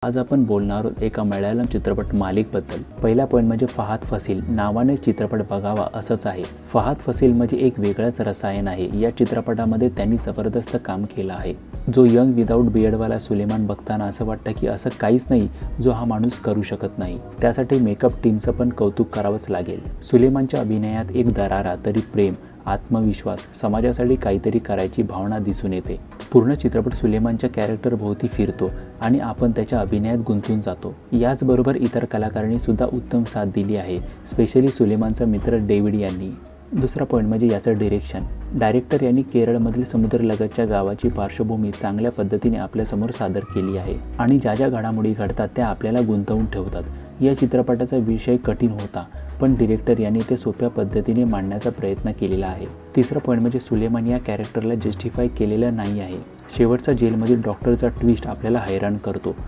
आज आपण बोलणार आहोत एका मल्याळम चित्रपट मालिकेबद्दल। पहिला पॉईंट म्हणजे फहाद फासिल नावाने चित्रपट बघावा असंच आहे। फहाद फासिल म्हणजे एक वेगळाच रसायन आहे। या चित्रपटामध्ये त्यांनी जबरदस्त काम केलं आहे। जो यंग विदाउट बियर्डवाला सुलेमान बघताना असं वाटतं की असं काहीच नाही जो हा माणूस करू शकत नाही। त्यासाठी मेकअप टीमचं पण कौतुक करावंच लागेल। सुलेमानच्या अभिनयात एक दरारा तरी प्रेम, आत्मविश्वास, समाजासाठी काहीतरी करायची भावना दिसून येते। पूर्ण चित्रपट सुलेमानच्या कॅरेक्टर भोवती फिरतो आणि आपण त्याच्या अभिनयात गुंतून जातो। याचबरोबर इतर कलाकारांनी सुद्धा उत्तम साथ दिली आहे, स्पेशली सुलेमानचा मित्र डेव्हिड यांनी। दुसरा पॉईंट म्हणजे याचं डिरेक्शन। डायरेक्टर यांनी केरळमधील समुद्रलगतच्या गावाची पार्श्वभूमी चांगल्या पद्धतीने आपल्यासमोर सादर केली आहे आणि ज्या ज्या घडामोडी घडतात त्या आपल्याला गुंतवून ठेवतात। या चित्रपटाचा विषय कठीण होता, पण डिरेक्टर यांनी ते सोप्या पद्धतीने मांडण्याचा प्रयत्न केलेला आहे। तिसरा पॉईंट म्हणजे सुलेमान या कॅरेक्टरला जस्टिफाय केलेलं नाही आहे। शेवटचा जेलमधील डॉक्टरचा ट्विस्ट आपल्याला हैराण करतो।